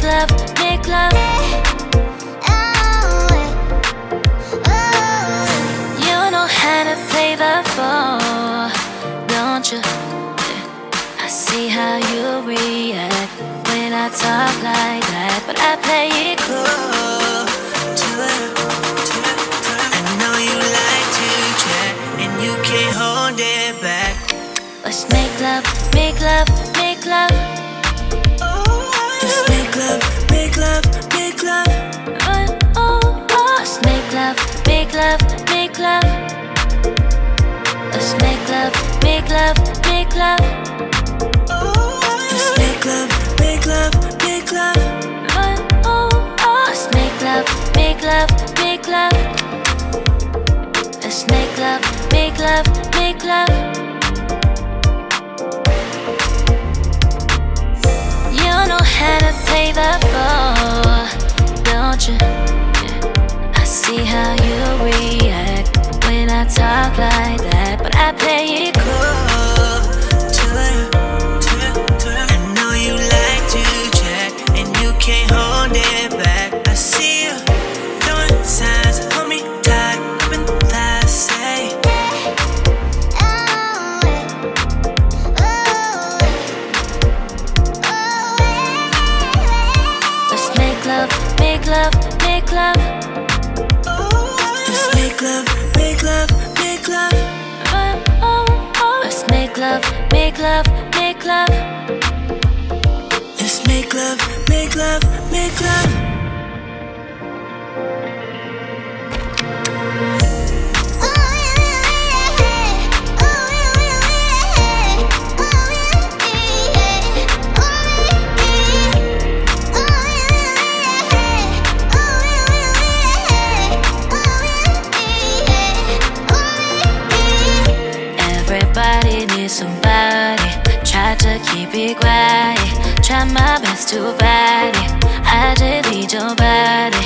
love, make love. You know how to play the floor, don't you? I see how you react when I talk like that, but I play it cool. I know you like to chat and you can't hold it back. Let's make love, make love, make love. Let's make love, make love, make love. Let's make love, make love, make love. Let's make love, make love, make love. Let's make love, make love, make love. Let's make love, make love, make love. Let's make love, make love, make love. You know how to play the floor, don't you? Yeah. I see how you react when I talk like that, but I play it cool. I know you like to chat and you can't hold it back. I see you throwing signs, hold me tight, open the thighs, say. Let's make love, make love, make love. Let's make love, make love, make love. Let's make love, make love, make love. Let's make love, make love, make love. Everybody needs somebody. Try to keep it quiet. Try my best to fight it. I just need your body.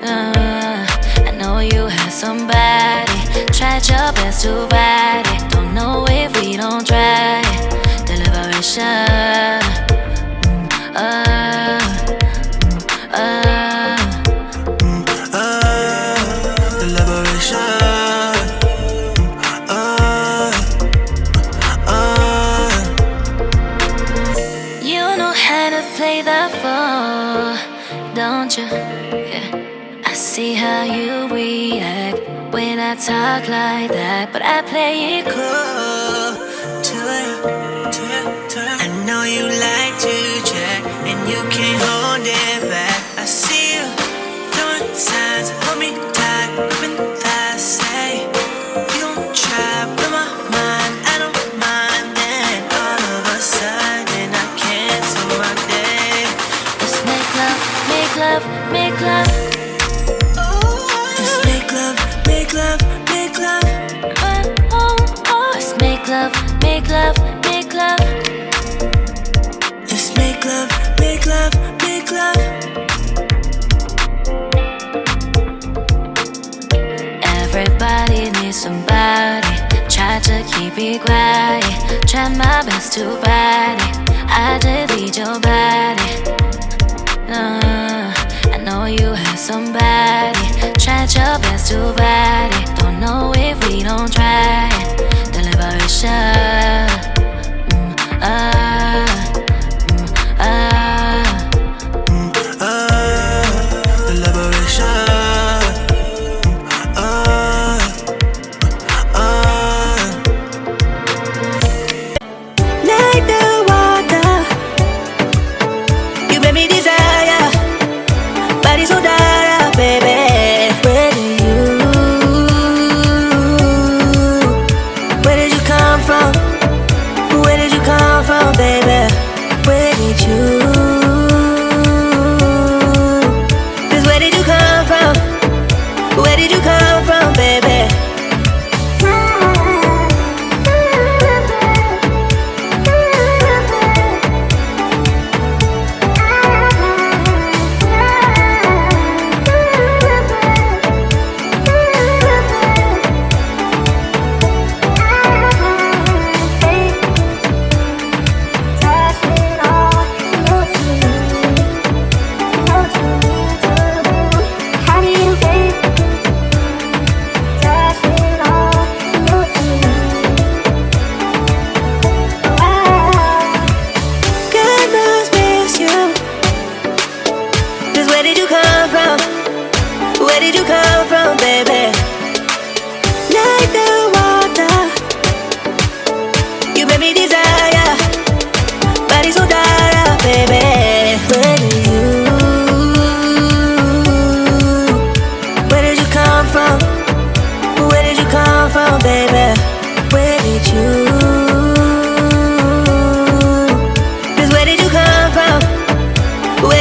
I know you have somebody. Tried your best to fight it. Don't know if we don't try it. Deliberation. Play the floor, don't you? Yeah. I see how you react when I talk like that, but I play it cool. I know you like to chat and you can't hold it back. I see you throwing signs, hold me tight, gripping the thighs, say. You don't try, blow my mind, I don't mind. Then all of a sudden I cancel my day. Let's make love, make love, make love. Let's make love, make love, make love. Let's make love, make love, make love. Let's make love, make love, make love. Everybody needs somebody. Try to keep it quiet. Try my best to fight it. I just need your body. I know you have somebody. Tried your best to fight it. Don't know if we don't try it. Deliberation. Like the water, you made me desire. Body so dark, baby. Where did you come from?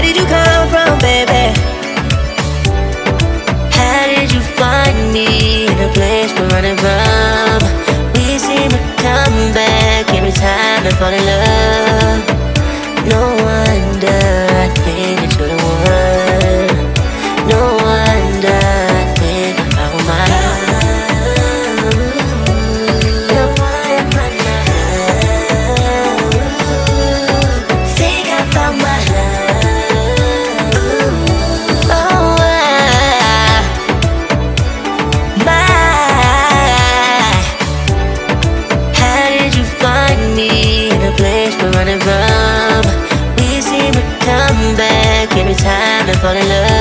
Where did you come from, baby? How did you find me in a place we're running from? We seem to come back every time I fall in love. No wonder I think that you're the one. No wonder I think I found my love. Think I found my love. Oh, how did you find me in a place we're running from? We seem to come back every time I fall in love.